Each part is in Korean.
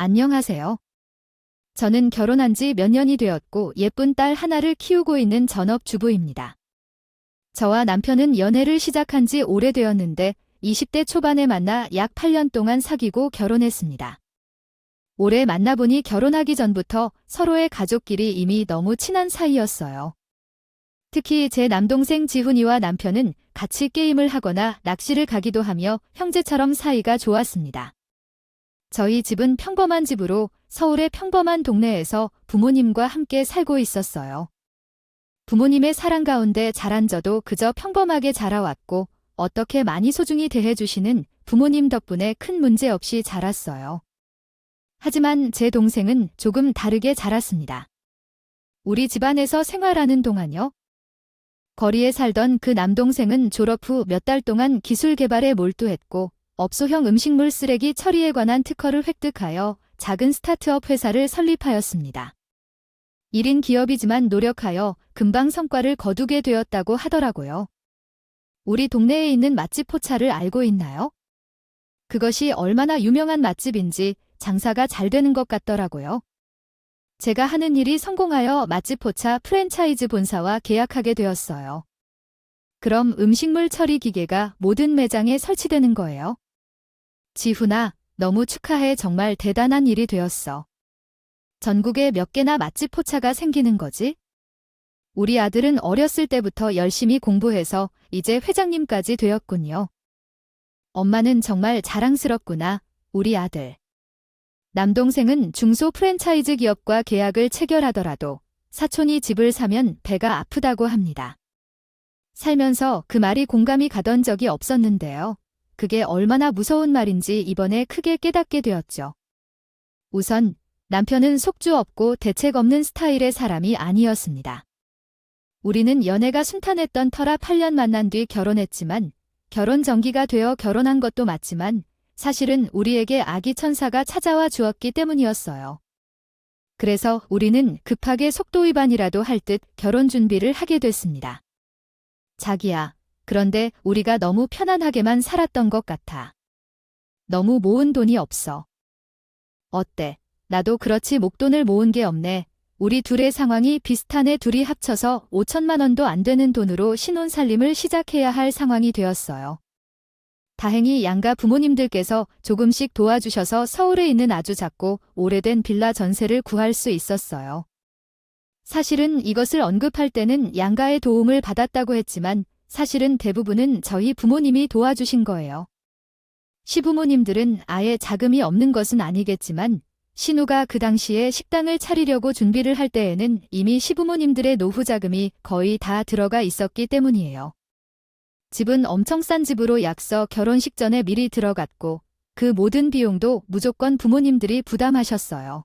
안녕하세요. 저는 결혼한 지 몇 년이 되었고 예쁜 딸 하나를 키우고 있는 전업주부입니다. 저와 남편은 연애를 시작한 지 오래되었는데 20대 초반에 만나 약 8년 동안 사귀고 결혼했습니다. 오래 만나보니 결혼하기 전부터 서로의 가족끼리 이미 너무 친한 사이였어요. 특히 제 남동생 지훈이와 남편은 같이 게임을 하거나 낚시를 가기도 하며 형제처럼 사이가 좋았습니다. 저희 집은 평범한 집으로 서울의 평범한 동네에서 부모님과 함께 살고 있었어요. 부모님의 사랑 가운데 자란 저도 그저 평범하게 자라왔고 어떻게 많이 소중히 대해주시는 부모님 덕분에 큰 문제 없이 자랐어요. 하지만 제 동생은 조금 다르게 자랐습니다. 우리 집안에서 생활하는 동안요. 거리에 살던 그 남동생은 졸업 후 몇 달 동안 기술 개발에 몰두했고 업소형 음식물 쓰레기 처리에 관한 특허를 획득하여 작은 스타트업 회사를 설립하였습니다. 1인 기업이지만 노력하여 금방 성과를 거두게 되었다고 하더라고요. 우리 동네에 있는 맛집 포차를 알고 있나요? 그것이 얼마나 유명한 맛집인지 장사가 잘 되는 것 같더라고요. 제가 하는 일이 성공하여 맛집 포차 프랜차이즈 본사와 계약하게 되었어요. 그럼 음식물 처리 기계가 모든 매장에 설치되는 거예요. 지훈아, 너무 축하해. 정말 대단한 일이 되었어. 전국에 몇 개나 맛집 포차가 생기는 거지? 우리 아들은 어렸을 때부터 열심히 공부해서 이제 회장님까지 되었군요. 엄마는 정말 자랑스럽구나, 우리 아들. 남동생은 중소 프랜차이즈 기업과 계약을 체결하더라도 사촌이 집을 사면 배가 아프다고 합니다. 살면서 그 말이 공감이 가던 적이 없었는데요. 그게 얼마나 무서운 말인지 이번에 크게 깨닫게 되었죠. 우선 남편은 속주 없고 대책 없는 스타일의 사람이 아니었습니다. 우리는 연애가 순탄했던 터라 8년 만난 뒤 결혼했지만 결혼 전기가 되어 결혼한 것도 맞지만 사실은 우리에게 아기 천사가 찾아와 주었기 때문이었어요. 그래서 우리는 급하게 속도 위반이라도 할 듯 결혼 준비를 하게 됐습니다. 자기야, 그런데 우리가 너무 편안하게만 살았던 것 같아. 너무 모은 돈이 없어. 어때? 나도 그렇지 목돈을 모은 게 없네. 우리 둘의 상황이 비슷하네. 둘이 합쳐서 5천만 원도 안 되는 돈으로 신혼살림을 시작해야 할 상황이 되었어요. 다행히 양가 부모님들께서 조금씩 도와주셔서 서울에 있는 아주 작고 오래된 빌라 전세를 구할 수 있었어요. 사실은 이것을 언급할 때는 양가의 도움을 받았다고 했지만 사실은 대부분은 저희 부모님이 도와주신 거예요. 시부모님들은 아예 자금이 없는 것은 아니겠지만 신우가 그 당시에 식당을 차리려고 준비를 할 때에는 이미 시부모님들의 노후 자금이 거의 다 들어가 있었기 때문이에요. 집은 엄청 싼 집으로 약서 결혼식 전에 미리 들어갔고 그 모든 비용도 무조건 부모님들이 부담하셨어요.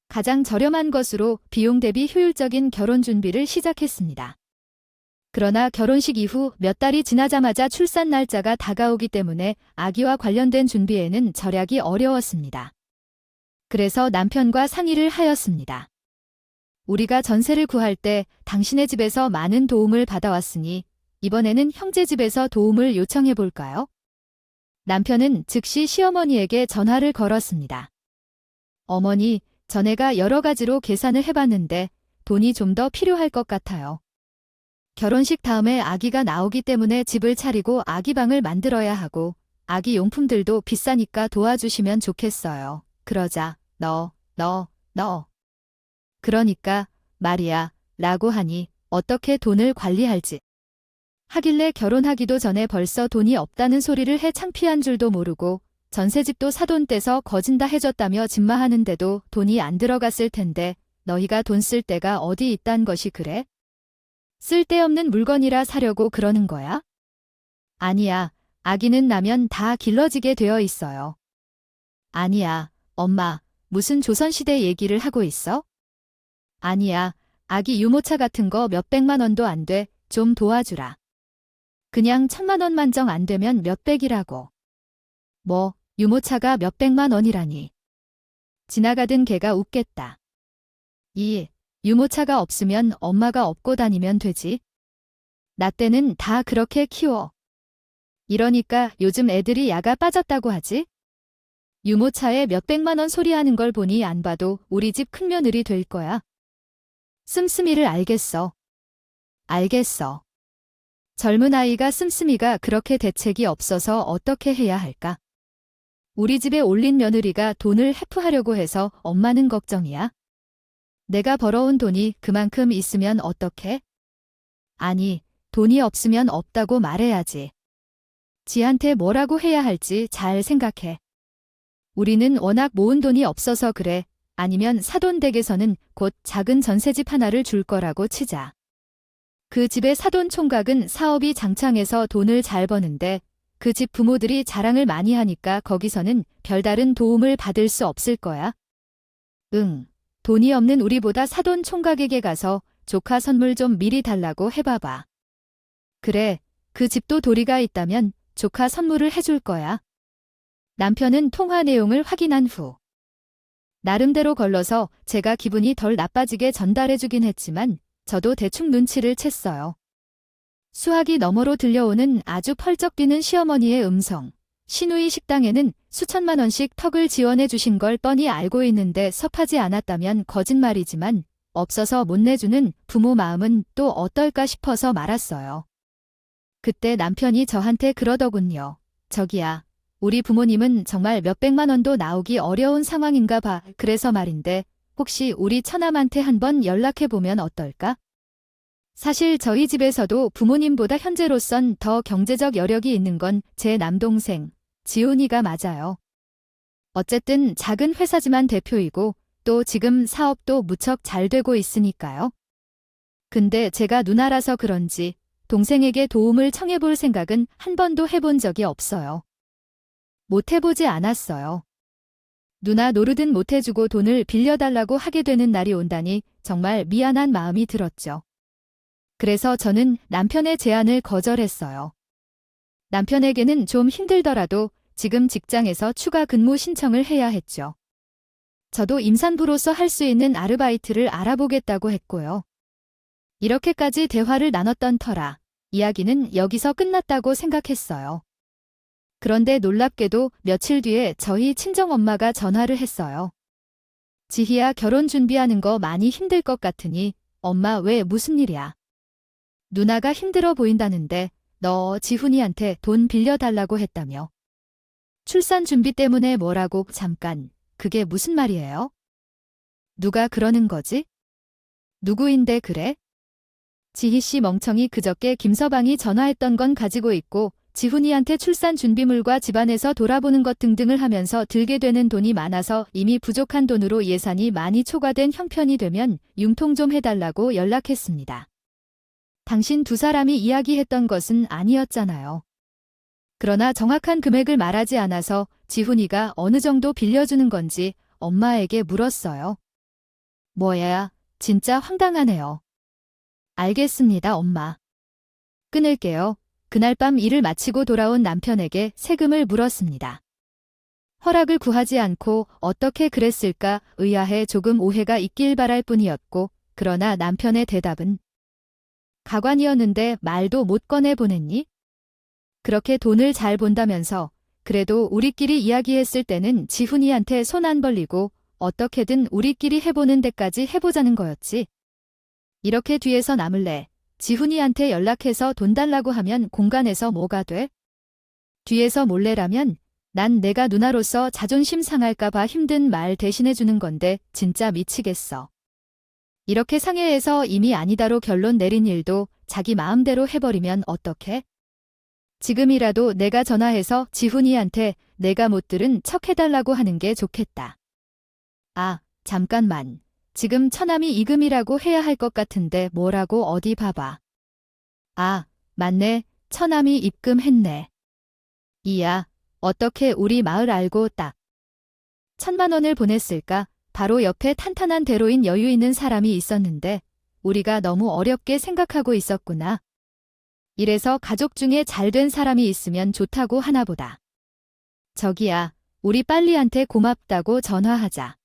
가장 저렴한 것으로 비용 대비 효율적인 결혼 준비를 시작했습니다. 그러나 결혼식 이후 몇 달이 지나자마자 출산 날짜가 다가오기 때문에 아기와 관련된 준비에는 절약이 어려웠습니다. 그래서 남편과 상의를 하였습니다. 우리가 전세를 구할 때 당신의 집에서 많은 도움을 받아왔으니 이번에는 형제 집에서 도움을 요청해 볼까요? 남편은 즉시 시어머니에게 전화를 걸었습니다. 어머니, 전에가 여러 가지로 계산을 해봤는데 돈이 좀 더 필요할 것 같아요. 결혼식 다음에 아기가 나오기 때문에 집을 차리고 아기방을 만들어야 하고 아기 용품들도 비싸니까 도와주시면 좋겠어요. 그러자 너. 그러니까 말이야 라고 하니 어떻게 돈을 관리할지 하길래 결혼하기도 전에 벌써 돈이 없다는 소리를 해 창피한 줄도 모르고 전세집도 사돈 떼서 거진다 해줬다며 진마하는데도 돈이 안 들어갔을 텐데 너희가 돈 쓸 데가 어디 있단 것이 그래? 쓸데없는 물건이라 사려고 그러는 거야? 아니야, 아기는 나면 다 길러지게 되어 있어요. 아니야, 엄마, 무슨 조선시대 얘기를 하고 있어? 아니야, 아기 유모차 같은 거 몇백만 원도 안 돼, 좀 도와주라. 그냥 1,000만 원만 정 안 되면 몇백이라고. 뭐, 유모차가 몇백만 원이라니. 지나가던 개가 웃겠다. 유모차가 없으면 엄마가 업고 다니면 되지. 나 때는 다 그렇게 키워. 이러니까 요즘 애들이 야가 빠졌다고 하지? 유모차에 몇백만 원 소리하는 걸 보니 안 봐도 우리 집 큰며느리 될 거야. 씀씀이를 알겠어. 알겠어. 젊은 아이가 씀씀이가 그렇게 대책이 없어서 어떻게 해야 할까? 우리 집에 올린 며느리가 돈을 회푸하려고 해서 엄마는 걱정이야. 내가 벌어온 돈이 그만큼 있으면 어떡해? 아니, 돈이 없으면 없다고 말해야지. 지한테 뭐라고 해야 할지 잘 생각해. 우리는 워낙 모은 돈이 없어서 그래. 아니면 사돈댁에서는 곧 작은 전셋집 하나를 줄 거라고 치자. 그 집의 사돈 총각은 사업이 장창해서 돈을 잘 버는데 그 집 부모들이 자랑을 많이 하니까 거기서는 별다른 도움을 받을 수 없을 거야. 응, 돈이 없는 우리보다 사돈 총각에게 가서 조카 선물 좀 미리 달라고 해봐봐. 그래, 그 집도 도리가 있다면 조카 선물을 해줄 거야. 남편은 통화 내용을 확인한 후 나름대로 걸러서 제가 기분이 덜 나빠지게 전달해주긴 했지만 저도 대충 눈치를 챘어요. 수화기 너머로 들려오는 아주 펄쩍 뛰는 시어머니의 음성. 시누이 식당에는 수천만 원씩 턱을 지원해 주신 걸 뻔히 알고 있는데 섭하지 않았다면 거짓말이지만 없어서 못 내주는 부모 마음은 또 어떨까 싶어서 말았어요. 그때 남편이 저한테 그러더군요. 저기야, 우리 부모님은 정말 몇백만 원도 나오기 어려운 상황인가 봐. 그래서 말인데 혹시 우리 처남한테 한번 연락해보면 어떨까? 사실 저희 집에서도 부모님보다 현재로선 더 경제적 여력이 있는 건 제 남동생, 지훈이가 맞아요. 어쨌든 작은 회사지만 대표이고 또 지금 사업도 무척 잘 되고 있으니까요. 근데 제가 누나라서 그런지 동생에게 도움을 청해볼 생각은 한 번도 해본 적이 없어요. 못 해보지 않았어요. 누나 노릇은 못 해주고 돈을 빌려달라고 하게 되는 날이 온다니 정말 미안한 마음이 들었죠. 그래서 저는 남편의 제안을 거절했어요. 남편에게는 좀 힘들더라도 지금 직장에서 추가 근무 신청을 해야 했죠. 저도 임산부로서 할 수 있는 아르바이트를 알아보겠다고 했고요. 이렇게까지 대화를 나눴던 터라 이야기는 여기서 끝났다고 생각했어요. 그런데 놀랍게도 며칠 뒤에 저희 친정엄마가 전화를 했어요. 지희야, 결혼 준비하는 거 많이 힘들 것 같으니 엄마 왜 무슨 일이야? 누나가 힘들어 보인다는데 너 지훈이한테 돈 빌려달라고 했다며. 출산 준비 때문에 뭐라고? 잠깐, 그게 무슨 말이에요? 누가 그러는 거지? 누구인데 그래? 지희씨 멍청이, 그저께 김서방이 전화했던 건 가지고 있고 지훈이한테 출산 준비물과 집안에서 돌아보는 것 등등을 하면서 들게 되는 돈이 많아서 이미 부족한 돈으로 예산이 많이 초과된 형편이 되면 융통 좀 해달라고 연락했습니다. 당신 두 사람이 이야기했던 것은 아니었잖아요. 그러나 정확한 금액을 말하지 않아서 지훈이가 어느 정도 빌려주는 건지 엄마에게 물었어요. 뭐야, 진짜 황당하네요. 알겠습니다, 엄마. 끊을게요. 그날 밤 일을 마치고 돌아온 남편에게 세금을 물었습니다. 허락을 구하지 않고 어떻게 그랬을까 의아해 조금 오해가 있길 바랄 뿐이었고, 그러나 남편의 대답은 가관이었는데 말도 못 꺼내 보냈니? 그렇게 돈을 잘 본다면서 그래도 우리끼리 이야기했을 때는 지훈이한테 손 안 벌리고 어떻게든 우리끼리 해보는 데까지 해보자는 거였지. 이렇게 뒤에서 남을래. 지훈이한테 연락해서 돈 달라고 하면 공간에서 뭐가 돼? 뒤에서 몰래라면 난 내가 누나로서 자존심 상할까 봐 힘든 말 대신해주는 건데 진짜 미치겠어. 이렇게 상해해서 이미 아니다로 결론 내린 일도 자기 마음대로 해버리면 어떡해? 지금이라도 내가 전화해서 지훈이한테 내가 못 들은 척 해달라고 하는 게 좋겠다. 아, 잠깐만. 지금 처남이 이금이라고 해야 할 것 같은데 뭐라고 어디 봐봐. 아, 맞네. 처남이 입금했네. 이야, 어떻게 우리 마을 알고 딱 1,000만 원을 보냈을까? 바로 옆에 탄탄한 대로인 여유 있는 사람이 있었는데 우리가 너무 어렵게 생각하고 있었구나. 이래서 가족 중에 잘된 사람이 있으면 좋다고 하나보다. 저기야, 우리 빨리한테 고맙다고 전화하자.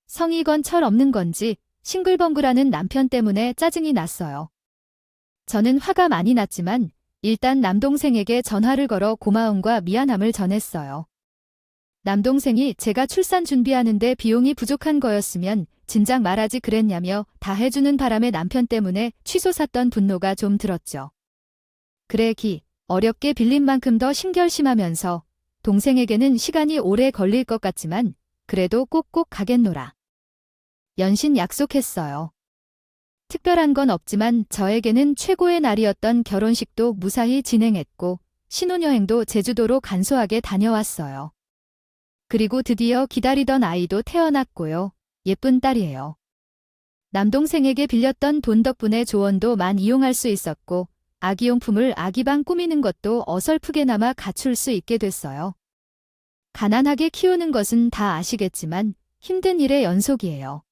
성이 건 철 없는 건지 싱글벙글하는 남편 때문에 짜증이 났어요. 저는 화가 많이 났지만 일단 남동생에게 전화를 걸어 고마움과 미안함을 전했어요. 남동생이 제가 출산 준비하는데 비용이 부족한 거였으면 진작 말하지 그랬냐며 다 해주는 바람에 남편 때문에 취소샀던 분노가 좀 들었죠. 그래 어렵게 빌린 만큼 더 신결심하면서 동생에게는 시간이 오래 걸릴 것 같지만 그래도 꼭꼭 가겠노라. 연신 약속했어요. 특별한 건 없지만 저에게는 최고의 날이었던 결혼식도 무사히 진행했고 신혼여행도 제주도로 간소하게 다녀왔어요. 그리고 드디어 기다리던 아이도 태어났고요. 예쁜 딸이에요. 남동생에게 빌렸던 돈 덕분에 조언도 많이 이용할 수 있었고 아기용품을 아기방 꾸미는 것도 어설프게나마 갖출 수 있게 됐어요. 가난하게 키우는 것은 다 아시겠지만 힘든 일의 연속이에요.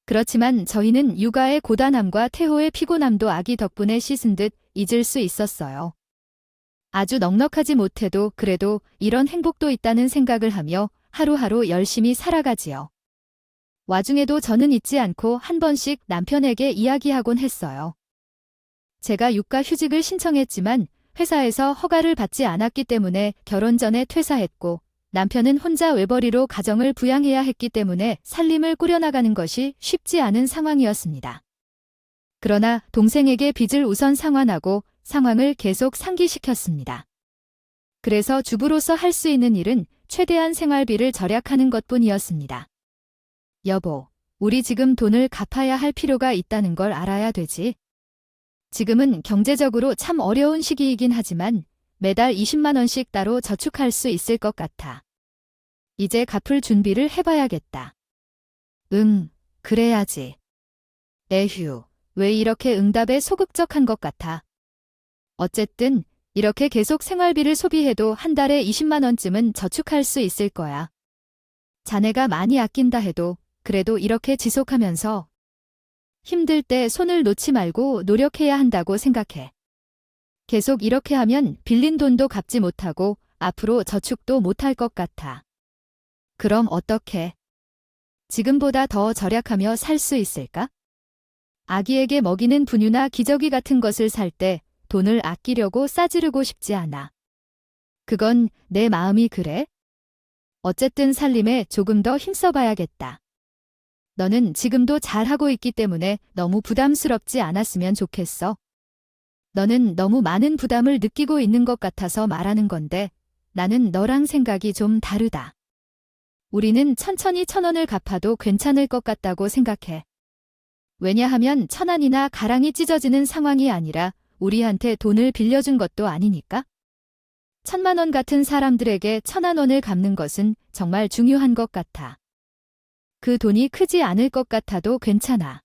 그렇지만 저희는 육아의 고단함과 태호의 피곤함도 아기 덕분에 씻은 듯 잊을 수 있었어요. 아주 넉넉하지 못해도 그래도 이런 행복도 있다는 생각을 하며 하루하루 열심히 살아가지요. 와중에도 저는 잊지 않고 한 번씩 남편에게 이야기하곤 했어요. 제가 육가휴직을 신청했지만 회사에서 허가를 받지 않았기 때문에 결혼 전에 퇴사했고 남편은 혼자 외벌이로 가정을 부양해야 했기 때문에 살림을 꾸려나가는 것이 쉽지 않은 상황이었습니다. 그러나 동생에게 빚을 우선 상환하고 상황을 계속 상기시켰습니다. 그래서 주부로서 할 수 있는 일은 최대한 생활비를 절약하는 것뿐이었습니다. 여보, 우리 지금 돈을 갚아야 할 필요가 있다는 걸 알아야 되지. 지금은 경제적으로 참 어려운 시기이긴 하지만 매달 20만 원씩 따로 저축할 수 있을 것 같아. 이제 갚을 준비를 해봐야겠다. 그래야지. 에휴, 왜 이렇게 응답에 소극적한 것 같아. 어쨌든 이렇게 계속 생활비를 소비해도 한 달에 20만 원쯤은 저축할 수 있을 거야. 자네가 많이 아낀다 해도 그래도 이렇게 지속하면서 힘들 때 손을 놓지 말고 노력해야 한다고 생각해. 계속 이렇게 하면 빌린 돈도 갚지 못하고 앞으로 저축도 못할 것 같아. 그럼 어떡해? 지금보다 더 절약하며 살 수 있을까? 아기에게 먹이는 분유나 기저귀 같은 것을 살 때 돈을 아끼려고 싸지르고 싶지 않아. 그건 내 마음이 그래? 어쨌든 살림에 조금 더 힘써봐야겠다. 너는 지금도 잘하고 있기 때문에 너무 부담스럽지 않았으면 좋겠어. 너는 너무 많은 부담을 느끼고 있는 것 같아서 말하는 건데 나는 너랑 생각이 좀 다르다. 우리는 천천히 1,000원을 갚아도 괜찮을 것 같다고 생각해. 왜냐하면 천안이나 가랑이 찢어지는 상황이 아니라 우리한테 돈을 빌려준 것도 아니니까. 1,000만 원 같은 사람들에게 1,000원을 갚는 것은 정말 중요한 것 같아. 그 돈이 크지 않을 것 같아도 괜찮아.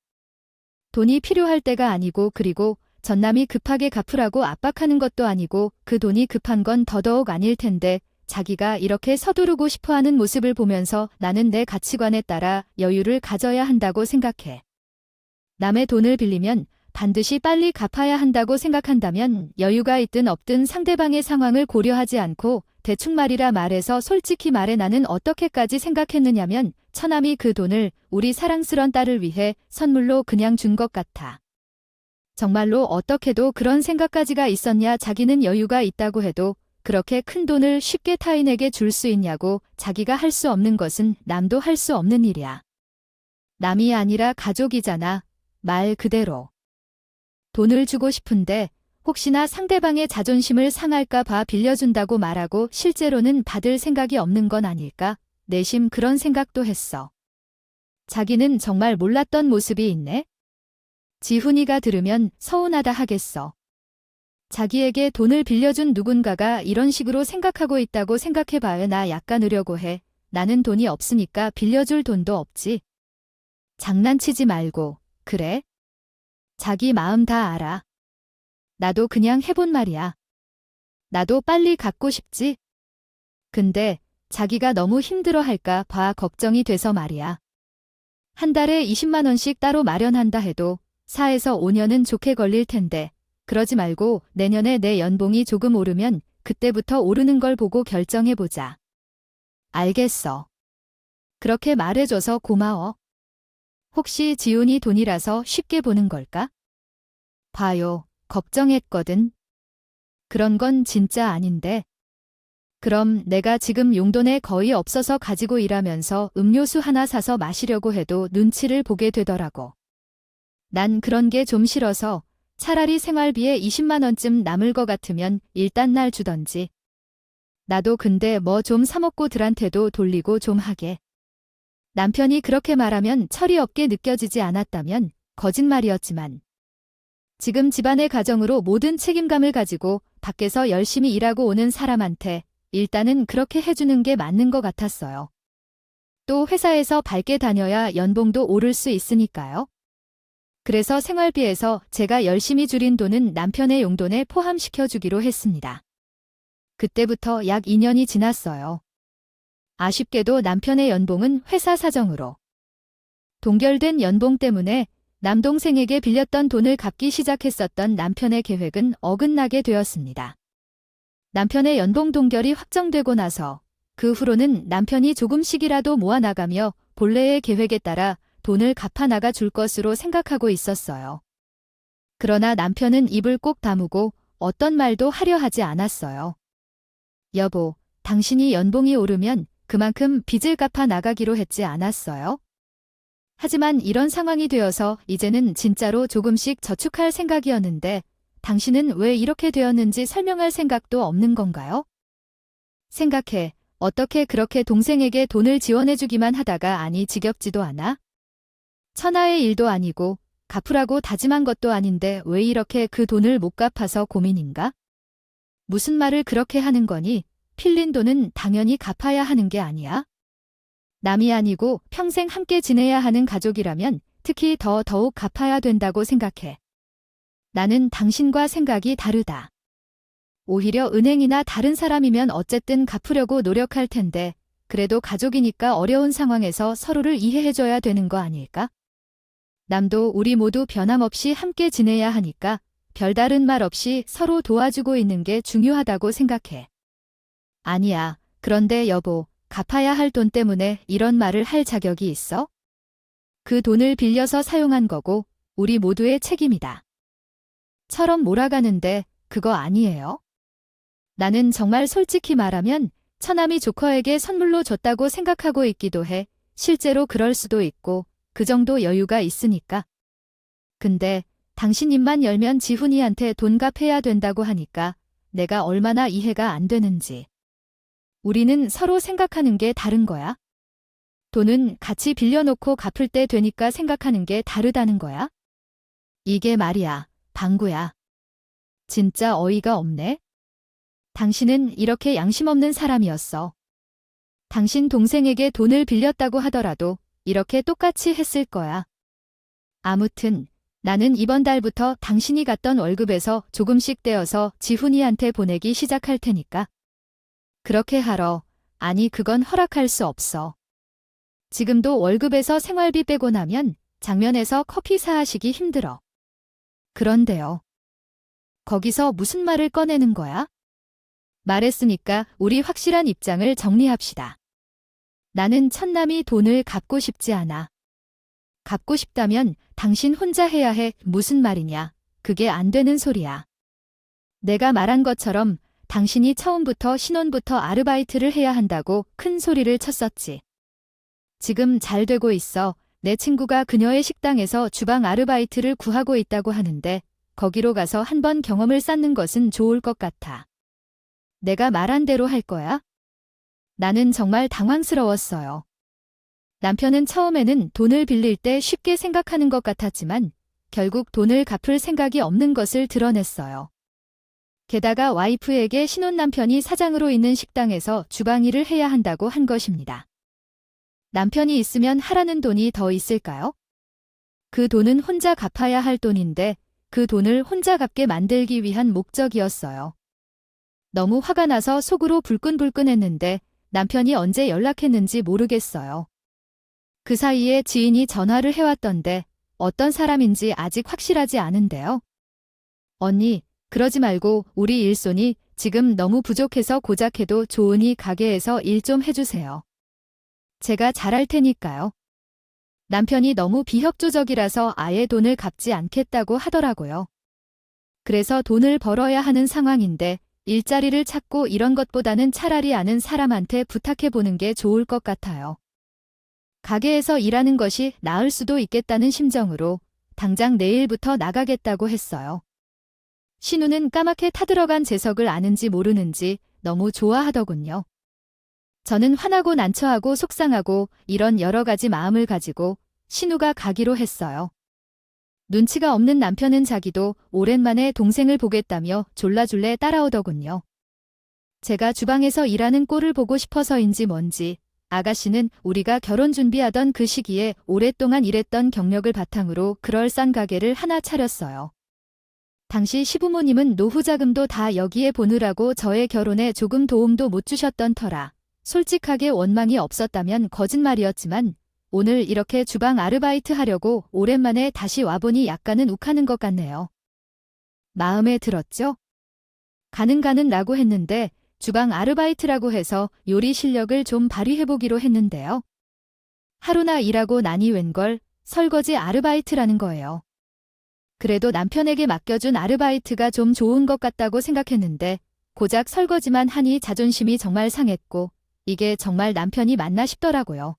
돈이 필요할 때가 아니고 그리고 전남이 급하게 갚으라고 압박하는 것도 아니고 그 돈이 급한 건 더더욱 아닐 텐데 자기가 이렇게 서두르고 싶어하는 모습을 보면서 나는 내 가치관에 따라 여유를 가져야 한다고 생각해. 남의 돈을 빌리면 반드시 빨리 갚아야 한다고 생각한다면 여유가 있든 없든 상대방의 상황을 고려하지 않고 대충 말이라 말해서 솔직히 말해 나는 어떻게까지 생각했느냐면 처남이 그 돈을 우리 사랑스런 딸을 위해 선물로 그냥 준 것 같아. 정말로 어떻게도 그런 생각까지가 있었냐. 자기는 여유가 있다고 해도 그렇게 큰 돈을 쉽게 타인에게 줄 수 있냐고. 자기가 할 수 없는 것은 남도 할 수 없는 일이야. 남이 아니라 가족이잖아. 말 그대로. 돈을 주고 싶은데 혹시나 상대방의 자존심을 상할까 봐 빌려준다고 말하고 실제로는 받을 생각이 없는 건 아닐까? 내심 그런 생각도 했어. 자기는 정말 몰랐던 모습이 있네? 지훈이가 들으면 서운하다 하겠어. 자기에게 돈을 빌려준 누군가가 이런 식으로 생각하고 있다고 생각해봐야 나 약간 으려고 해. 나는 돈이 없으니까 빌려줄 돈도 없지. 장난치지 말고. 그래? 자기 마음 다 알아. 나도 그냥 해본 말이야. 나도 빨리 갖고 싶지. 근데 자기가 너무 힘들어할까 봐 걱정이 돼서 말이야. 한 달에 20만 원씩 따로 마련한다 해도 4에서 5년은 좋게 걸릴 텐데 그러지 말고 내년에 내 연봉이 조금 오르면 그때부터 오르는 걸 보고 결정해보자. 알겠어. 그렇게 말해줘서 고마워. 혹시 지훈이 돈이라서 쉽게 보는 걸까? 봐요. 걱정했거든. 그런 건 진짜 아닌데. 그럼 내가 지금 용돈에 거의 없어서 가지고 일하면서 음료수 하나 사서 마시려고 해도 눈치를 보게 되더라고. 난 그런 게 좀 싫어서 차라리 생활비에 20만 원쯤 남을 것 같으면 일단 날 주던지. 나도 근데 뭐 좀 사먹고 들한테도 돌리고 좀 하게. 남편이 그렇게 말하면 철이 없게 느껴지지 않았다면 거짓말이었지만 지금 집안의 가정으로 모든 책임감을 가지고 밖에서 열심히 일하고 오는 사람한테 일단은 그렇게 해주는 게 맞는 것 같았어요. 또 회사에서 밝게 다녀야 연봉도 오를 수 있으니까요. 그래서 생활비에서 제가 열심히 줄인 돈은 남편의 용돈에 포함시켜주기로 했습니다. 그때부터 약 2년이 지났어요. 아쉽게도 남편의 연봉은 회사 사정으로 동결된 연봉 때문에 남동생에게 빌렸던 돈을 갚기 시작했었던 남편의 계획은 어긋나게 되었습니다. 남편의 연봉 동결이 확정되고 나서 그 후로는 남편이 조금씩이라도 모아나가며 본래의 계획에 따라 돈을 갚아나가 줄 것으로 생각하고 있었어요. 그러나 남편은 입을 꼭 다무고 어떤 말도 하려 하지 않았어요. 여보, 당신이 연봉이 오르면 그만큼 빚을 갚아 나가기로 했지 않았어요? 하지만 이런 상황이 되어서 이제는 진짜로 조금씩 저축할 생각이었는데 당신은 왜 이렇게 되었는지 설명할 생각도 없는 건가요? 생각해. 어떻게 그렇게 동생에게 돈을 지원해주기만 하다가 아니 지겹지도 않아? 천하의 일도 아니고 갚으라고 다짐한 것도 아닌데 왜 이렇게 그 돈을 못 갚아서 고민인가? 무슨 말을 그렇게 하는 거니? 필린 돈은 당연히 갚아야 하는 게 아니야? 남이 아니고 평생 함께 지내야 하는 가족이라면 특히 더욱 갚아야 된다고 생각해. 나는 당신과 생각이 다르다. 오히려 은행이나 다른 사람이면 어쨌든 갚으려고 노력할 텐데 그래도 가족이니까 어려운 상황에서 서로를 이해해줘야 되는 거 아닐까? 남도 우리 모두 변함없이 함께 지내야 하니까 별다른 말 없이 서로 도와주고 있는 게 중요하다고 생각해. 아니야. 그런데 여보, 갚아야 할 돈 때문에 이런 말을 할 자격이 있어? 그 돈을 빌려서 사용한 거고 우리 모두의 책임이다. 처럼 몰아가는데 그거 아니에요? 나는 정말 솔직히 말하면 처남이 조커에게 선물로 줬다고 생각하고 있기도 해. 실제로 그럴 수도 있고 그 정도 여유가 있으니까. 근데 당신 입만 열면 지훈이한테 돈 갚아야 된다고 하니까 내가 얼마나 이해가 안 되는지. 우리는 서로 생각하는 게 다른 거야. 돈은 같이 빌려놓고 갚을 때 되니까 생각하는 게 다르다는 거야. 이게 말이야, 방구야. 진짜 어이가 없네. 당신은 이렇게 양심 없는 사람이었어. 당신 동생에게 돈을 빌렸다고 하더라도 이렇게 똑같이 했을 거야. 아무튼 나는 이번 달부터 당신이 갔던 월급에서 조금씩 떼어서 지훈이한테 보내기 시작할 테니까. 그렇게 하러. 아니 그건 허락할 수 없어. 지금도 월급에서 생활비 빼고 나면 장면에서 커피 사하시기 힘들어. 그런데요. 거기서 무슨 말을 꺼내는 거야? 말했으니까 우리 확실한 입장을 정리합시다. 나는 천남이 돈을 갚고 싶지 않아. 갚고 싶다면 당신 혼자 해야 해. 무슨 말이냐. 그게 안 되는 소리야. 내가 말한 것처럼 당신이 처음부터 신혼부터 아르바이트를 해야 한다고 큰 소리를 쳤었지. 지금 잘 되고 있어. 내 친구가 그녀의 식당에서 주방 아르바이트를 구하고 있다고 하는데 거기로 가서 한번 경험을 쌓는 것은 좋을 것 같아. 내가 말한 대로 할 거야? 나는 정말 당황스러웠어요. 남편은 처음에는 돈을 빌릴 때 쉽게 생각하는 것 같았지만 결국 돈을 갚을 생각이 없는 것을 드러냈어요. 게다가 와이프에게 신혼 남편이 사장으로 있는 식당에서 주방 일을 해야 한다고 한 것입니다. 남편이 있으면 하라는 돈이 더 있을까요? 그 돈은 혼자 갚아야 할 돈인데 그 돈을 혼자 갚게 만들기 위한 목적이었어요. 너무 화가 나서 속으로 불끈불끈했는데 남편이 언제 연락했는지 모르겠어요. 그 사이에 지인이 전화를 해왔던데 어떤 사람인지 아직 확실하지 않은데요. 언니, 그러지 말고 우리 일손이 지금 너무 부족해서 고작 해도 좋으니 가게에서 일 좀 해주세요. 제가 잘할 테니까요. 남편이 너무 비협조적이라서 아예 돈을 갚지 않겠다고 하더라고요. 그래서 돈을 벌어야 하는 상황인데 일자리를 찾고 이런 것보다는 차라리 아는 사람한테 부탁해보는 게 좋을 것 같아요. 가게에서 일하는 것이 나을 수도 있겠다는 심정으로 당장 내일부터 나가겠다고 했어요. 신우는 까맣게 타들어간 재석을 아는지 모르는지 너무 좋아하더군요. 저는 화나고 난처하고 속상하고 이런 여러 가지 마음을 가지고 신우가 가기로 했어요. 눈치가 없는 남편은 자기도 오랜만에 동생을 보겠다며 졸라졸래 따라오더군요. 제가 주방에서 일하는 꼴을 보고 싶어서인지 뭔지 아가씨는 우리가 결혼 준비하던 그 시기에 오랫동안 일했던 경력을 바탕으로 그럴싸한 가게를 하나 차렸어요. 당시 시부모님은 노후 자금도 다 여기에 보느라고 저의 결혼에 조금 도움도 못 주셨던 터라 솔직하게 원망이 없었다면 거짓말이었지만 오늘 이렇게 주방 아르바이트 하려고 오랜만에 다시 와보니 약간은 욱하는 것 같네요. 마음에 들었죠? 가는 라고 했는데 주방 아르바이트라고 해서 요리 실력을 좀 발휘해보기로 했는데요. 하루나 일하고 나니 웬걸 설거지 아르바이트라는 거예요. 그래도 남편에게 맡겨준 아르바이트가 좀 좋은 것 같다고 생각했는데 고작 설거지만 하니 자존심이 정말 상했고 이게 정말 남편이 맞나 싶더라고요.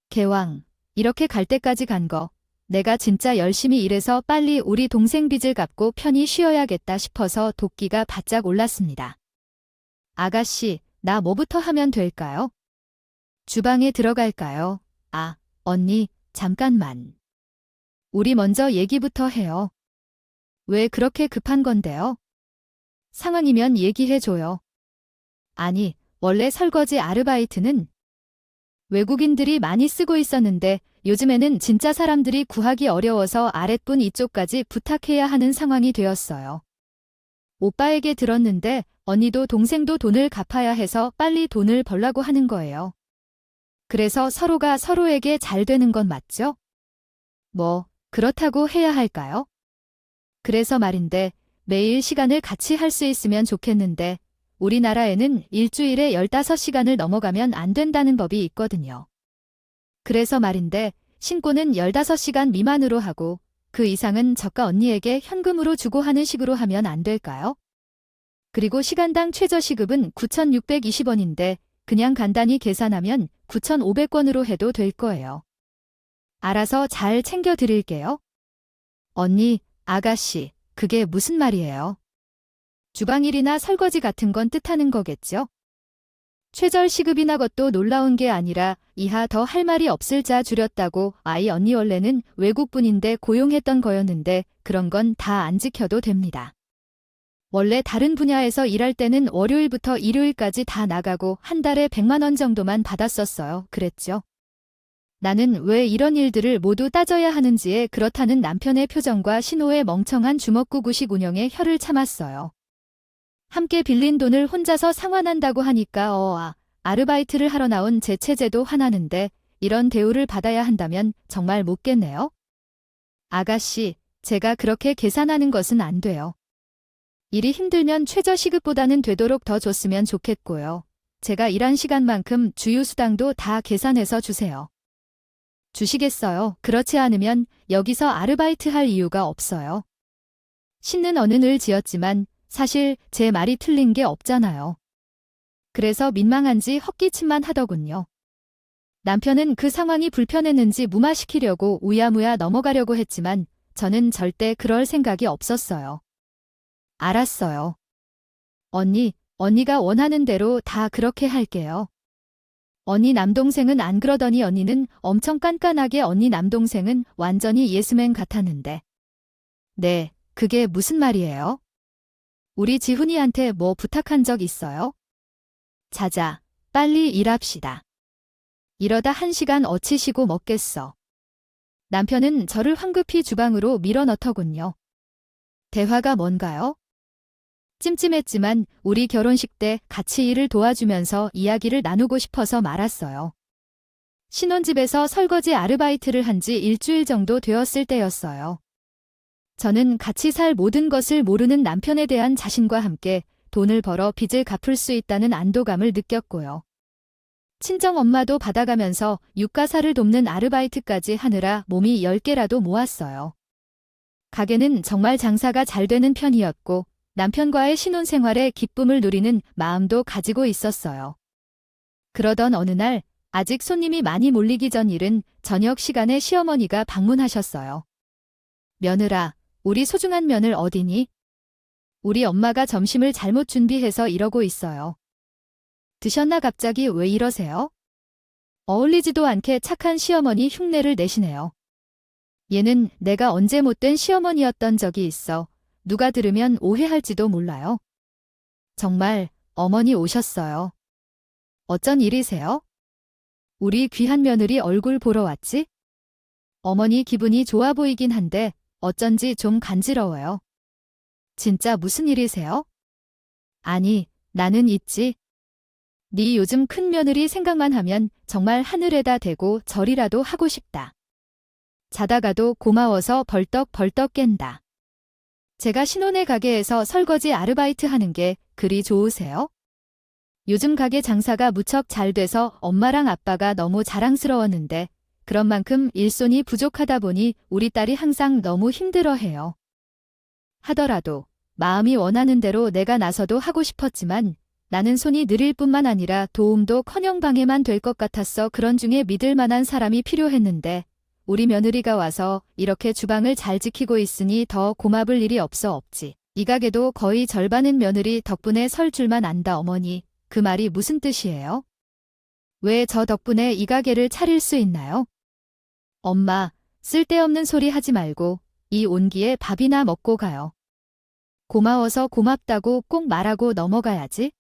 개왕, 이렇게 갈 때까지 간 거 내가 진짜 열심히 일해서 빨리 우리 동생 빚을 갚고 편히 쉬어야겠다 싶어서 도끼가 바짝 올랐습니다. 아가씨, 나 뭐부터 하면 될까요? 주방에 들어갈까요? 아, 언니, 잠깐만. 우리 먼저 얘기부터 해요. 왜 그렇게 급한 건데요? 상황이면 얘기해줘요. 아니, 원래 설거지 아르바이트는 외국인들이 많이 쓰고 있었는데 요즘에는 진짜 사람들이 구하기 어려워서 아랫분 이쪽까지 부탁해야 하는 상황이 되었어요. 오빠에게 들었는데 언니도 동생도 돈을 갚아야 해서 빨리 돈을 벌라고 하는 거예요. 그래서 서로가 서로에게 잘 되는 건 맞죠? 뭐, 그렇다고 해야 할까요? 그래서 말인데 매일 시간을 같이 할 수 있으면 좋겠는데 우리나라에는 일주일에 15시간을 넘어가면 안 된다는 법이 있거든요. 그래서 말인데 신고는 15시간 미만으로 하고 그 이상은 저가 언니에게 현금으로 주고 하는 식으로 하면 안 될까요? 그리고 시간당 최저시급은 9,620원인데 그냥 간단히 계산하면 9,500원으로 해도 될 거예요. 알아서 잘 챙겨드릴게요. 언니, 아가씨, 그게 무슨 말이에요? 주방일이나 설거지 같은 건 뜻하는 거겠죠? 최저시급이나 것도 놀라운 게 아니라 이하 더 할 말이 없을 자 줄였다고 아이 언니 원래는 외국분인데 고용했던 거였는데 그런 건 다 안 지켜도 됩니다. 원래 다른 분야에서 일할 때는 월요일부터 일요일까지 다 나가고 한 달에 100만 원 정도만 받았었어요. 그랬죠? 나는 왜 이런 일들을 모두 따져야 하는지에 그렇다는 남편의 표정과 신호의 멍청한 주먹구구식 운영에 혀를 참았어요. 함께 빌린 돈을 혼자서 상환한다고 하니까 아르바이트를 하러 나온 제 체제도 화나는데 이런 대우를 받아야 한다면 정말 못겠네요. 아가씨, 제가 그렇게 계산하는 것은 안 돼요. 일이 힘들면 최저시급보다는 되도록 더 줬으면 좋겠고요. 제가 일한 시간만큼 주유수당도 다 계산해서 주세요. 주시겠어요? 그렇지 않으면 여기서 아르바이트 할 이유가 없어요. 신는 언은을 지었지만 사실 제 말이 틀린 게 없잖아요. 그래서 민망한지 헛기침만 하더군요. 남편은 그 상황이 불편했는지 무마시키려고 우야무야 넘어가려고 했지만 저는 절대 그럴 생각이 없었어요. 알았어요. 언니가 원하는 대로 다 그렇게 할게요. 언니 남동생은 안 그러더니 언니는 엄청 깐깐하게 언니 남동생은 완전히 예스맨 같았는데. 네, 그게 무슨 말이에요? 우리 지훈이한테 뭐 부탁한 적 있어요? 자자, 빨리 일합시다. 이러다 1시간 어치 쉬고 먹겠어. 남편은 저를 황급히 주방으로 밀어넣더군요. 대화가 뭔가요? 찜찜했지만 우리 결혼식 때 같이 일을 도와주면서 이야기를 나누고 싶어서 말았어요. 신혼집에서 설거지 아르바이트를 한 지 일주일 정도 되었을 때였어요. 저는 같이 살 모든 것을 모르는 남편에 대한 자신과 함께 돈을 벌어 빚을 갚을 수 있다는 안도감을 느꼈고요. 친정엄마도 받아가면서 육가사를 돕는 아르바이트까지 하느라 몸이 10개라도 모았어요. 가게는 정말 장사가 잘 되는 편이었고 남편과의 신혼생활의 기쁨을 누리는 마음도 가지고 있었어요. 그러던 어느 날 아직 손님이 많이 몰리기 전 이른 저녁 시간에 시어머니가 방문하셨어요. 며느라, 우리 소중한 며느리 어디니? 우리 엄마가 점심을 잘못 준비해서 이러고 있어요. 드셨나 갑자기 왜 이러세요? 어울리지도 않게 착한 시어머니 흉내를 내시네요. 얘는 내가 언제 못된 시어머니였던 적이 있어. 누가 들으면 오해할지도 몰라요. 정말 어머니 오셨어요. 어쩐 일이세요? 우리 귀한 며느리 얼굴 보러 왔지? 어머니 기분이 좋아 보이긴 한데 어쩐지 좀 간지러워요. 진짜 무슨 일이세요? 아니, 나는 있지. 네 요즘 큰 며느리 생각만 하면 정말 하늘에다 대고 절이라도 하고 싶다. 자다가도 고마워서 벌떡벌떡 깬다. 제가 신혼의 가게에서 설거지 아르바이트 하는 게 그리 좋으세요? 요즘 가게 장사가 무척 잘 돼서 엄마랑 아빠가 너무 자랑스러웠는데 그런 만큼 일손이 부족하다 보니 우리 딸이 항상 너무 힘들어해요. 하더라도 마음이 원하는 대로 내가 나서도 하고 싶었지만 나는 손이 느릴 뿐만 아니라 도움도커녕 방해만 될 것 같았어. 그런 중에 믿을 만한 사람이 필요했는데 우리 며느리가 와서 이렇게 주방을 잘 지키고 있으니 더 고마울 일이 없지. 이 가게도 거의 절반은 며느리 덕분에 설 줄만 안다. 어머니, 그 말이 무슨 뜻이에요? 왜 저 덕분에 이 가게를 차릴 수 있나요? 엄마, 쓸데없는 소리 하지 말고 이 온기에 밥이나 먹고 가요. 고마워서 고맙다고 꼭 말하고 넘어가야지.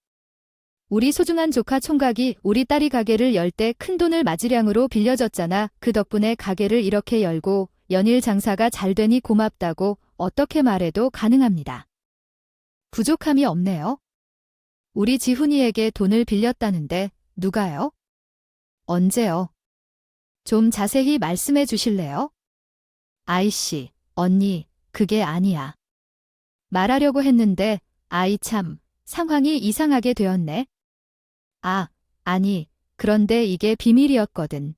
우리 소중한 조카 총각이 우리 딸이 가게를 열 때 큰돈을 마지량으로 빌려줬잖아. 그 덕분에 가게를 이렇게 열고 연일 장사가 잘 되니 고맙다고 어떻게 말해도 가능합니다. 부족함이 없네요. 우리 지훈이에게 돈을 빌렸다는데 누가요? 언제요? 좀 자세히 말씀해 주실래요? 아이씨, 언니, 그게 아니야. 말하려고 했는데 아이 참, 상황이 이상하게 되었네. 아니, 그런데 이게 비밀이었거든.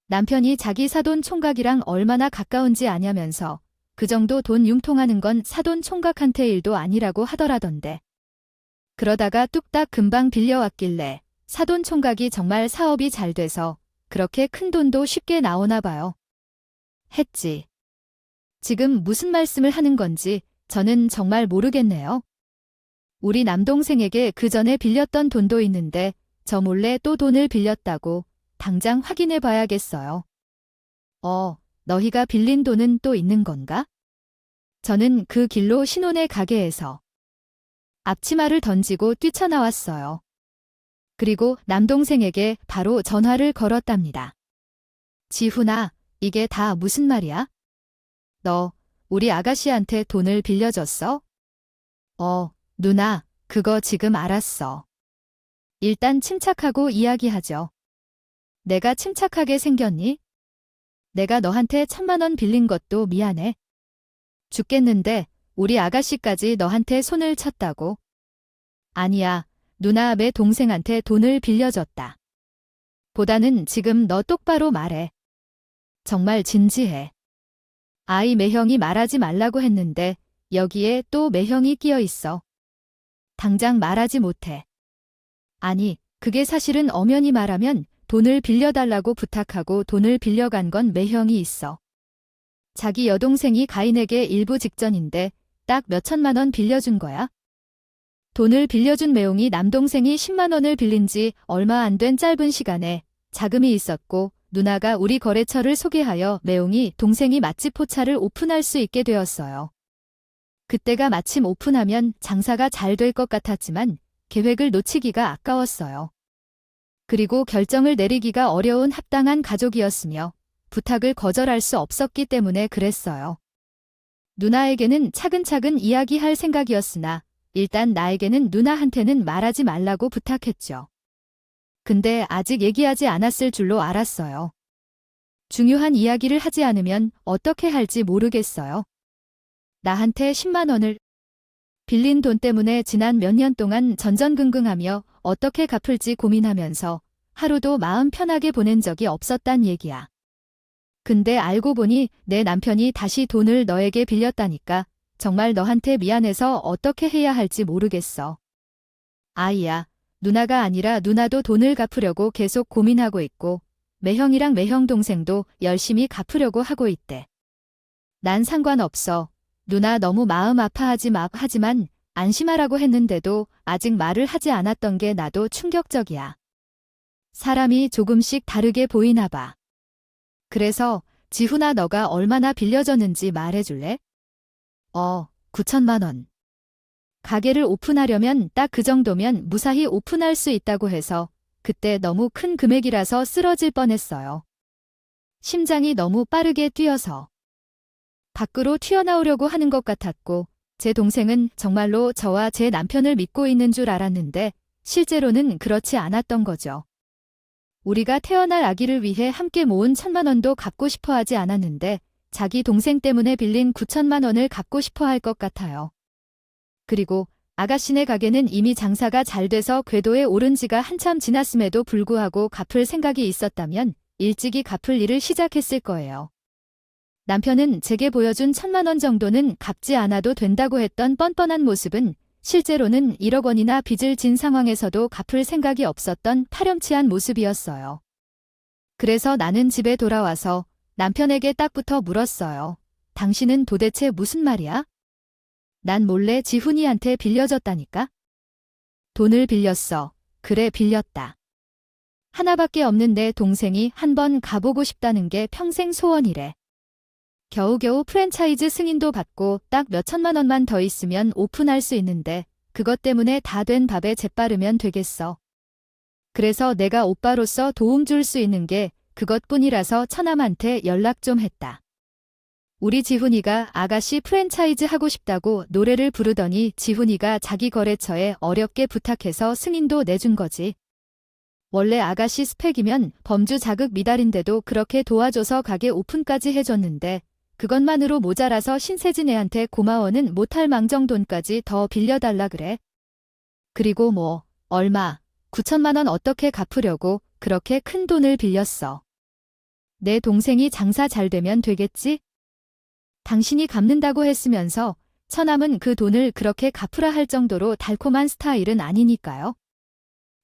남편이 자기 사돈 총각이랑 얼마나 가까운지 아냐면서 그 정도 돈 융통하는 건 사돈 총각한테 일도 아니라고 하더라던데. 그러다가 뚝딱 금방 빌려왔길래 사돈 총각이 정말 사업이 잘 돼서 그렇게 큰 돈도 쉽게 나오나 봐요. 했지. 지금 무슨 말씀을 하는 건지 저는 정말 모르겠네요. 우리 남동생에게 그 전에 빌렸던 돈도 있는데 저 몰래 또 돈을 빌렸다고 당장 확인해 봐야겠어요. 너희가 빌린 돈은 또 있는 건가? 저는 그 길로 신혼의 가게에서 앞치마를 던지고 뛰쳐나왔어요. 그리고 남동생에게 바로 전화를 걸었답니다. 지훈아, 이게 다 무슨 말이야? 너 우리 아가씨한테 돈을 빌려줬어? 누나, 그거 지금 알았어. 일단 침착하고 이야기하죠. 내가 침착하게 생겼니? 내가 너한테 1,000만 원 빌린 것도 미안해. 죽겠는데 우리 아가씨까지 너한테 손을 쳤다고? 아니야, 누나 내 동생한테 돈을 빌려줬다. 보다는 지금 너 똑바로 말해. 정말 진지해. 아이 매형이 말하지 말라고 했는데 여기에 또 매형이 끼어 있어. 당장 말하지 못해. 아니, 그게 사실은 엄연히 말하면 돈을 빌려달라고 부탁하고 돈을 빌려간 건 매형이 있어. 자기 여동생이 가인에게 일부 직전인데 딱 몇천만 원 빌려준 거야. 돈을 빌려준 매형이 남동생이 10만 원을 빌린 지 얼마 안 된 짧은 시간에 자금이 있었고 누나가 우리 거래처를 소개하여 매형이 동생이 맛집 포차를 오픈할 수 있게 되었어요. 그때가 마침 오픈하면 장사가 잘 될 것 같았지만 계획을 놓치기가 아까웠어요. 그리고 결정을 내리기가 어려운 합당한 가족이었으며 부탁을 거절할 수 없었기 때문에 그랬어요. 누나에게는 차근차근 이야기할 생각이었으나 일단 나에게는 누나한테는 말하지 말라고 부탁했죠. 근데 아직 얘기하지 않았을 줄로 알았어요. 중요한 이야기를 하지 않으면 어떻게 할지 모르겠어요. 나한테 10만 원을 빌린 돈 때문에 지난 몇 년 동안 전전긍긍하며 어떻게 갚을지 고민하면서 하루도 마음 편하게 보낸 적이 없었단 얘기야. 근데 알고 보니 내 남편이 다시 돈을 너에게 빌렸다니까 정말 너한테 미안해서 어떻게 해야 할지 모르겠어. 아이야, 누나가 아니라 누나도 돈을 갚으려고 계속 고민하고 있고 매형이랑 매형 동생도 열심히 갚으려고 하고 있대. 난 상관없어. 누나 너무 마음 아파하지 마. 하지만 안심하라고 했는데도 아직 말을 하지 않았던 게 나도 충격적이야. 사람이 조금씩 다르게 보이나 봐. 그래서 지훈아 너가 얼마나 빌려줬는지 말해줄래? 9천만 원. 가게를 오픈하려면 딱 그 정도면 무사히 오픈할 수 있다고 해서 그때 너무 큰 금액이라서 쓰러질 뻔했어요. 심장이 너무 빠르게 뛰어서. 밖으로 튀어나오려고 하는 것 같았고 제 동생은 정말로 저와 제 남편을 믿고 있는 줄 알았는데 실제로는 그렇지 않았던 거죠. 우리가 태어날 아기를 위해 함께 모은 1,000만 원도 갚고 싶어 하지 않았는데 자기 동생 때문에 빌린 9천만 원을 갚고 싶어 할 것 같아요. 그리고 아가씨네 가게는 이미 장사가 잘 돼서 궤도에 오른 지가 한참 지났음에도 불구하고 갚을 생각이 있었다면 일찍이 갚을 일을 시작했을 거예요. 남편은 제게 보여준 1,000만 원 정도는 갚지 않아도 된다고 했던 뻔뻔한 모습은 실제로는 1억 원이나 빚을 진 상황에서도 갚을 생각이 없었던 파렴치한 모습이었어요. 그래서 나는 집에 돌아와서 남편에게 딱부터 물었어요. 당신은 도대체 무슨 말이야? 난 몰래 지훈이한테 빌려줬다니까? 돈을 빌렸어. 그래 빌렸다. 하나밖에 없는 내 동생이 한번 가보고 싶다는 게 평생 소원이래. 겨우겨우 프랜차이즈 승인도 받고 딱 몇천만 원만 더 있으면 오픈할 수 있는데 그것 때문에 다 된 밥에 재빠르면 되겠어. 그래서 내가 오빠로서 도움 줄 수 있는 게 그것뿐이라서 처남한테 연락 좀 했다. 우리 지훈이가 아가씨 프랜차이즈 하고 싶다고 노래를 부르더니 지훈이가 자기 거래처에 어렵게 부탁해서 승인도 내준 거지. 원래 아가씨 스펙이면 범주 자극 미달인데도 그렇게 도와줘서 가게 오픈까지 해줬는데 그것만으로 모자라서 신세진 애한테 고마워는 못할 망정 돈까지 더 빌려달라 그래. 그리고 뭐 얼마 9천만 원 어떻게 갚으려고 그렇게 큰 돈을 빌렸어. 내 동생이 장사 잘 되면 되겠지? 당신이 갚는다고 했으면서 처남은 그 돈을 그렇게 갚으라 할 정도로 달콤한 스타일은 아니니까요.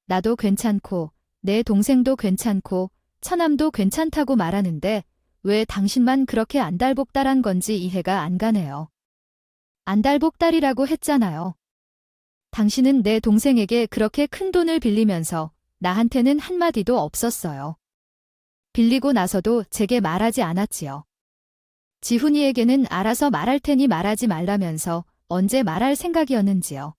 나도 괜찮고 내 동생도 괜찮고 처남도 괜찮다고 말하는데 왜 당신만 그렇게 안달복달한 건지 이해가 안 가네요. 안달복달이라고 했잖아요. 당신은 내 동생에게 그렇게 큰 돈을 빌리면서 나한테는 한마디도 없었어요. 빌리고 나서도 제게 말하지 않았지요. 지훈이에게는 알아서 말할 테니 말하지 말라면서 언제 말할 생각이었는지요.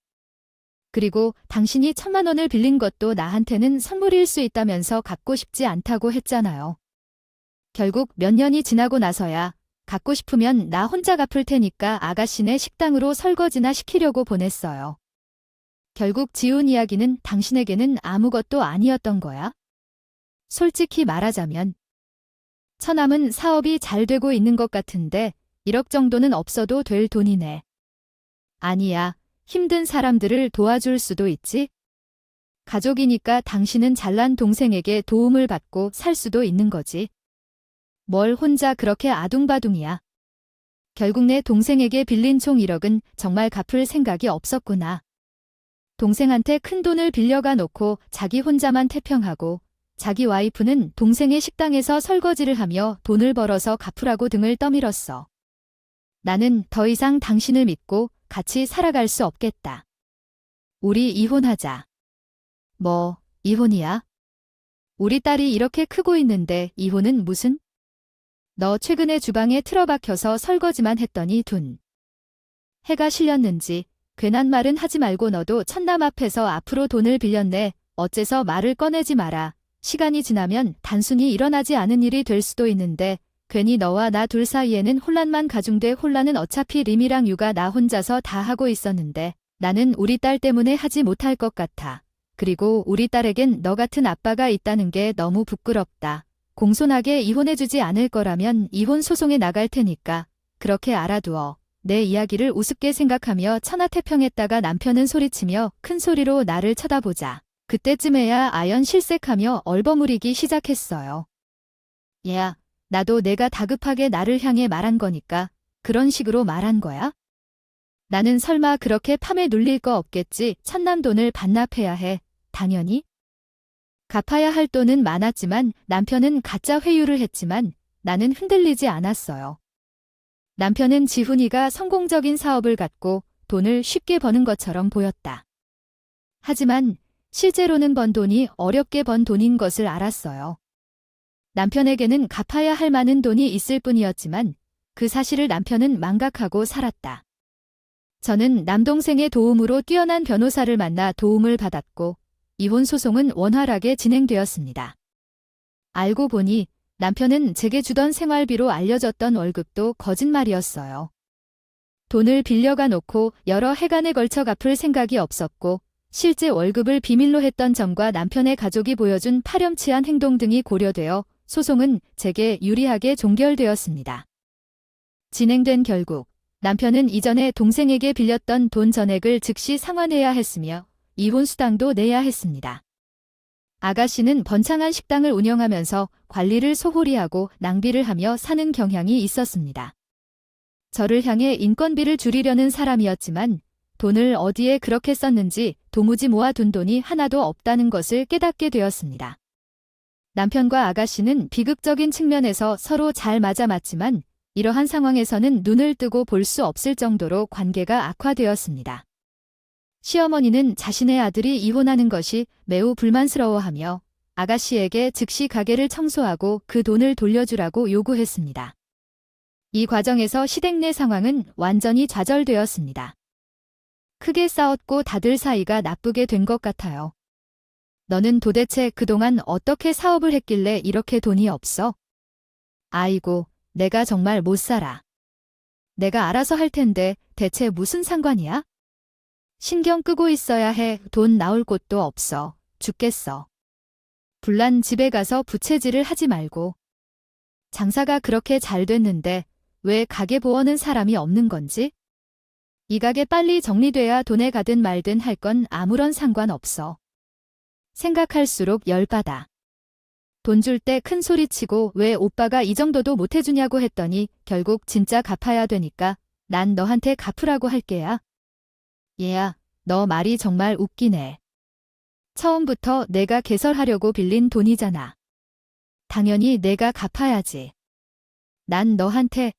그리고 당신이 1,000만 원을 빌린 것도 나한테는 선물일 수 있다면서 갚고 싶지 않다고 했잖아요. 결국 몇 년이 지나고 나서야 갖고 싶으면 나 혼자 갚을 테니까 아가씨네 식당으로 설거지나 시키려고 보냈어요. 결국 지훈 이야기는 당신에게는 아무것도 아니었던 거야? 솔직히 말하자면 처남은 사업이 잘 되고 있는 것 같은데 1억 정도는 없어도 될 돈이네. 아니야, 힘든 사람들을 도와줄 수도 있지? 가족이니까 당신은 잘난 동생에게 도움을 받고 살 수도 있는 거지. 뭘 혼자 그렇게 아둥바둥이야. 결국 내 동생에게 빌린 총 1억은 정말 갚을 생각이 없었구나. 동생한테 큰 돈을 빌려가 놓고 자기 혼자만 태평하고 자기 와이프는 동생의 식당에서 설거지를 하며 돈을 벌어서 갚으라고 등을 떠밀었어. 나는 더 이상 당신을 믿고 같이 살아갈 수 없겠다. 우리 이혼하자. 뭐, 이혼이야? 우리 딸이 이렇게 크고 있는데 이혼은 무슨? 너 최근에 주방에 틀어박혀서 설거지만 했더니 해가 실렸는지 괜한 말은 하지 말고 너도 천남 앞에서 앞으로 돈을 빌렸네. 어째서 말을 꺼내지 마라. 시간이 지나면 단순히 일어나지 않은 일이 될 수도 있는데 괜히 너와 나 둘 사이에는 혼란만 가중돼. 혼란은 어차피 림이랑 유가 나 혼자서 다 하고 있었는데 나는 우리 딸 때문에 하지 못할 것 같아. 그리고 우리 딸에겐 너 같은 아빠가 있다는 게 너무 부끄럽다. 공손하게 이혼해주지 않을 거라면 이혼 소송에 나갈 테니까 그렇게 알아두어. 내 이야기를 우습게 생각하며 천하태평했다가 남편은 소리치며 큰 소리로 나를 쳐다보자. 그때쯤에야 아연실색하며 얼버무리기 시작했어요. 야, 나도 내가 다급하게 나를 향해 말한 거니까 그런 식으로 말한 거야? 나는 설마 그렇게 팜에 눌릴 거 없겠지. 천남 돈을 반납해야 해. 당연히. 갚아야 할 돈은 많았지만 남편은 가짜 회유를 했지만 나는 흔들리지 않았어요. 남편은 지훈이가 성공적인 사업을 갖고 돈을 쉽게 버는 것처럼 보였다. 하지만 실제로는 번 돈이 어렵게 번 돈인 것을 알았어요. 남편에게는 갚아야 할 많은 돈이 있을 뿐이었지만 그 사실을 남편은 망각하고 살았다. 저는 남동생의 도움으로 뛰어난 변호사를 만나 도움을 받았고 이혼 소송은 원활하게 진행되었습니다. 알고 보니 남편은 제게 주던 생활비로 알려졌던 월급도 거짓말이었어요. 돈을 빌려가 놓고 여러 해간에 걸쳐 갚을 생각이 없었고 실제 월급을 비밀로 했던 점과 남편의 가족이 보여준 파렴치한 행동 등이 고려되어 소송은 제게 유리하게 종결되었습니다. 진행된 결국 남편은 이전에 동생에게 빌렸던 돈 전액을 즉시 상환해야 했으며 이혼 수당도 내야 했습니다. 아가씨는 번창한 식당을 운영하면서 관리를 소홀히 하고 낭비를 하며 사는 경향이 있었습니다. 저를 향해 인건비를 줄이려는 사람이었지만 돈을 어디에 그렇게 썼는지 도무지 모아둔 돈이 하나도 없다는 것을 깨닫게 되었습니다. 남편과 아가씨는 비극적인 측면에서 서로 잘 맞아 맞지만 이러한 상황에서는 눈을 뜨고 볼 수 없을 정도로 관계가 악화되었습니다. 시어머니는 자신의 아들이 이혼하는 것이 매우 불만스러워하며 아가씨에게 즉시 가게를 청소하고 그 돈을 돌려주라고 요구했습니다. 이 과정에서 시댁 내 상황은 완전히 좌절되었습니다. 크게 싸웠고 다들 사이가 나쁘게 된 것 같아요. 너는 도대체 그동안 어떻게 사업을 했길래 이렇게 돈이 없어? 아이고, 내가 정말 못 살아. 내가 알아서 할 텐데 대체 무슨 상관이야? 신경 끄고 있어야 해. 돈 나올 곳도 없어. 죽겠어. 불난 집에 가서 부채질을 하지 말고. 장사가 그렇게 잘 됐는데 왜 가게 보어는 사람이 없는 건지? 이 가게 빨리 정리돼야 돈에 가든 말든 할 건 아무런 상관없어. 생각할수록 열받아. 돈 줄 때 큰 소리치고 왜 오빠가 이 정도도 못 해주냐고 했더니 결국 진짜 갚아야 되니까 난 너한테 갚으라고 할게야. 얘야, 너 말이 정말 웃기네. 처음부터 내가 개설하려고 빌린 돈이잖아. 당연히 내가 갚아야지. 난 너한테.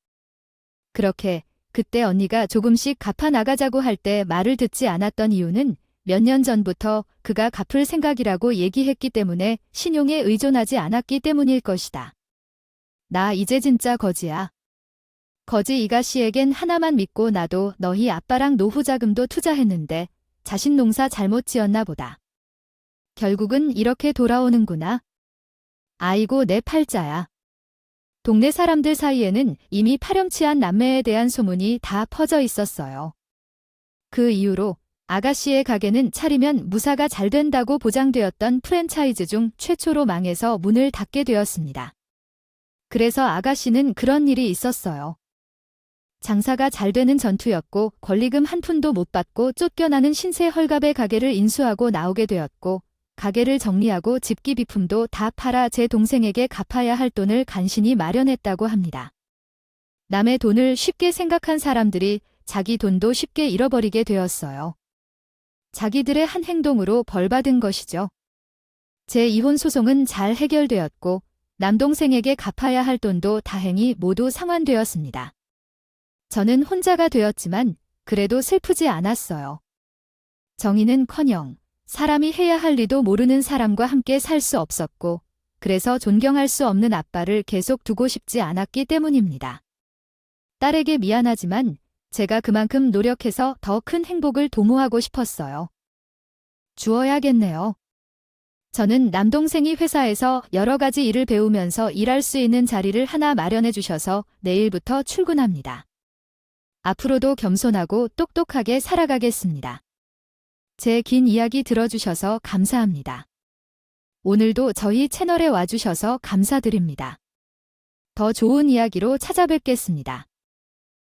그렇게 그때 언니가 조금씩 갚아 나가자고 할 때 말을 듣지 않았던 이유는 몇 년 전부터 그가 갚을 생각이라고 얘기했기 때문에 신용에 의존하지 않았기 때문일 것이다. 나 이제 진짜 거지야. 거지 이가씨에겐 하나만 믿고 나도 너희 아빠랑 노후 자금도 투자했는데 자신 농사 잘못 지었나 보다. 결국은 이렇게 돌아오는구나. 아이고 내 팔자야. 동네 사람들 사이에는 이미 파렴치한 남매에 대한 소문이 다 퍼져 있었어요. 그 이후로 아가씨의 가게는 차리면 무사가 잘 된다고 보장되었던 프랜차이즈 중 최초로 망해서 문을 닫게 되었습니다. 그래서 아가씨는 그런 일이 있었어요. 장사가 잘 되는 전투였고 권리금 한 푼도 못 받고 쫓겨나는 신세 헐갑의 가게를 인수하고 나오게 되었고 가게를 정리하고 집기 비품도 다 팔아 제 동생에게 갚아야 할 돈을 간신히 마련했다고 합니다. 남의 돈을 쉽게 생각한 사람들이 자기 돈도 쉽게 잃어버리게 되었어요. 자기들의 한 행동으로 벌받은 것이죠. 제 이혼 소송은 잘 해결되었고 남동생에게 갚아야 할 돈도 다행히 모두 상환되었습니다. 저는 혼자가 되었지만 그래도 슬프지 않았어요. 정의는커녕 사람이 해야 할 일도 모르는 사람과 함께 살 수 없었고 그래서 존경할 수 없는 아빠를 계속 두고 싶지 않았기 때문입니다. 딸에게 미안하지만 제가 그만큼 노력해서 더 큰 행복을 도모하고 싶었어요. 주어야겠네요. 저는 남동생이 회사에서 여러 가지 일을 배우면서 일할 수 있는 자리를 하나 마련해 주셔서 내일부터 출근합니다. 앞으로도 겸손하고 똑똑하게 살아가겠습니다. 제 긴 이야기 들어주셔서 감사합니다. 오늘도 저희 채널에 와주셔서 감사드립니다. 더 좋은 이야기로 찾아뵙겠습니다.